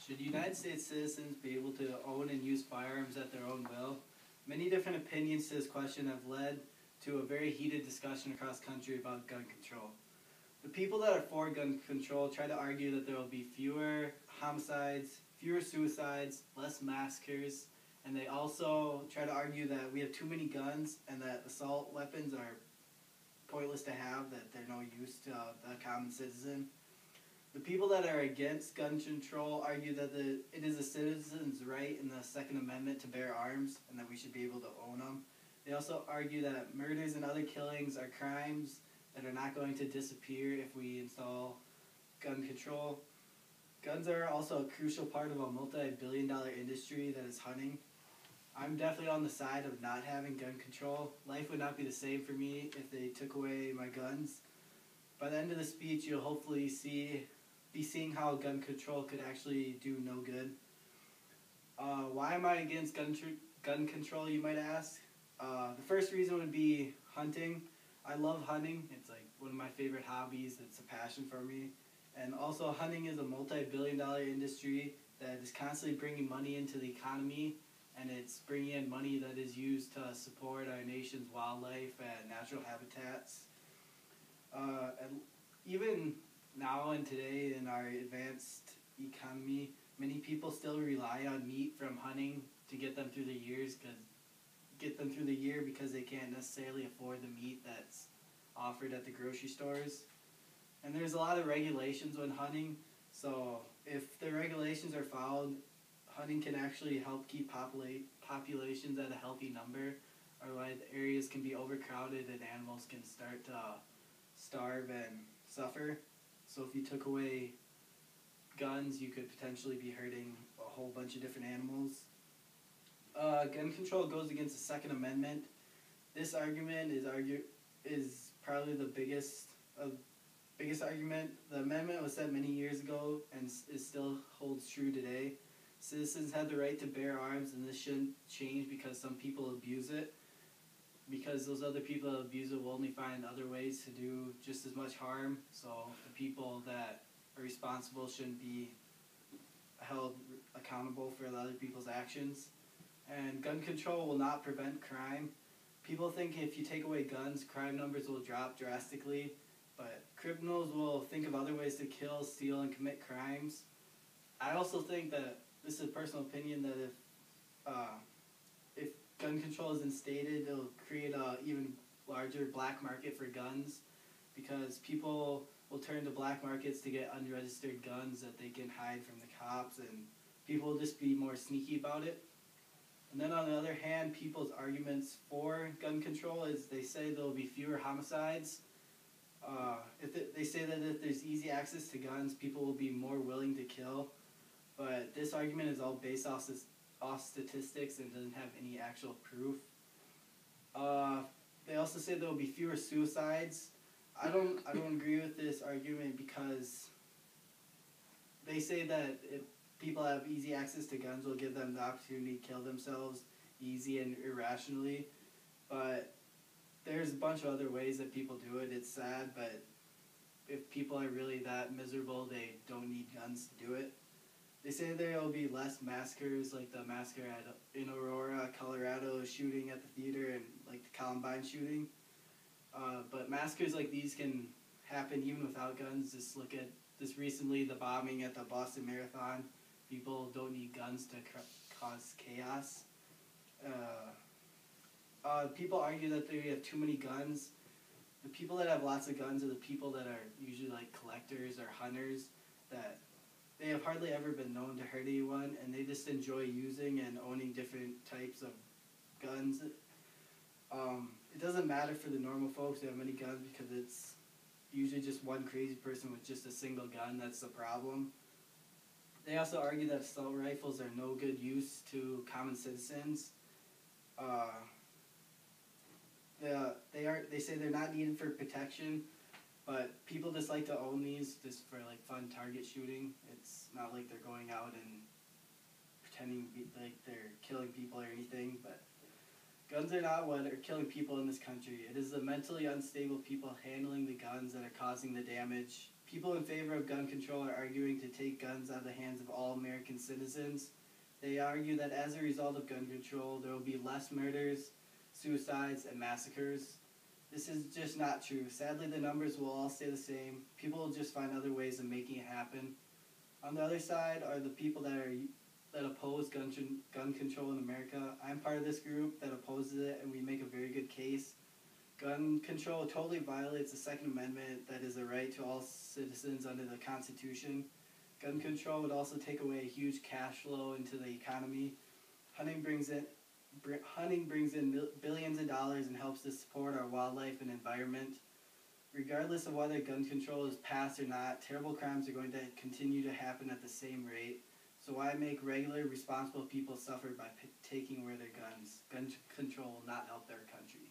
Should United States citizens be able to own and use firearms at their own will? Many different opinions to this question have led to a very heated discussion across country about gun control. The people that are for gun control try to argue that there will be fewer homicides, fewer suicides, less massacres, and they also try to argue that we have too many guns and that assault weapons are pointless to have, that they're no use to the common citizen. The people that are against gun control argue that it is a citizen's right in the Second Amendment to bear arms and that we should be able to own them. They also argue that murders and other killings are crimes that are not going to disappear if we install gun control. Guns are also a crucial part of a multi-billion-dollar industry that is hunting. I'm definitely on the side of not having gun control. Life would not be the same for me if they took away my guns. By the end of the speech, you'll hopefully be seeing how gun control could actually do no good. Why am I against gun control, you might ask? The first reason would be hunting. I love hunting. It's like one of my favorite hobbies. It's a passion for me. And also, hunting is a multi-billion-dollar industry that is constantly bringing money into the economy, and it's bringing in money that is used to support our nation's wildlife and natural habitats. And even now and today in our advanced economy, many people still rely on meat from hunting to get them through the year because they can't necessarily afford the meat that's offered at the grocery stores. And there's a lot of regulations when hunting, so if the regulations are followed, hunting can actually help keep populations at a healthy number, otherwise areas can be overcrowded and animals can start to starve and suffer. So if you took away guns, you could potentially be hurting a whole bunch of different animals. Gun control goes against the Second Amendment. This argument is probably the biggest argument. The amendment was set many years ago and it still holds true today. Citizens have the right to bear arms, and this shouldn't change because some people abuse it. Because those other people that abuse it will only find other ways to do just as much harm. So the people that are responsible shouldn't be held accountable for the other people's actions. And gun control will not prevent crime. People think if you take away guns, crime numbers will drop drastically, but criminals will think of other ways to kill, steal, and commit crimes. I also think that, this is a personal opinion, that if gun control is instated, it'll create a even larger black market for guns, because people will turn to black markets to get unregistered guns that they can hide from the cops, and people will just be more sneaky about it. And then on the other hand, people's arguments for gun control is they say there will be fewer homicides. They say that if there's easy access to guns, people will be more willing to kill. But this argument is all based off statistics and doesn't have any actual proof. They also say there will be fewer suicides. I don't agree with this argument because they say that if people have easy access to guns, will give them the opportunity to kill themselves easy and irrationally. But there's a bunch of other ways that people do it. It's sad, but if people are really that miserable, they don't need guns to do it. They say there will be less massacres, like the massacre in Aurora, Colorado, shooting at the theater, and like the Columbine shooting. But massacres like these can happen even without guns. Just look at this recently, the bombing at the Boston Marathon. People don't need guns to cause chaos. People argue that they have too many guns. The people that have lots of guns are the people that are usually like collectors or hunters, that they have hardly ever been known to hurt anyone, and they just enjoy using and owning different types of guns. It doesn't matter for the normal folks who have many guns because it's usually just one crazy person with just a single gun that's the problem. They also argue that assault rifles are no good use to common citizens. They say they're not needed for protection, but people just like to own these just for like fun target shooting. It's not like they're going out and pretending like they're killing people or anything, but guns are not what are killing people in this country. It is the mentally unstable people handling the guns that are causing the damage. People in favor of gun control are arguing to take guns out of the hands of all American citizens. They argue that as a result of gun control, there will be less murders, suicides, and massacres. This is just not true. Sadly, the numbers will all stay the same. People will just find other ways of making it happen. On the other side are the people that oppose gun control in America. I'm part of this group that opposes it, and we make a very good case. Gun control totally violates the Second Amendment, that is a right to all citizens under the Constitution. Gun control would also take away a huge cash flow into the economy. Hunting brings in billions of dollars and helps to support our wildlife and environment. Regardless of whether gun control is passed or not, terrible crimes are going to continue to happen at the same rate. So why make regular, responsible people suffer by taking away their guns? Gun control will not help their country.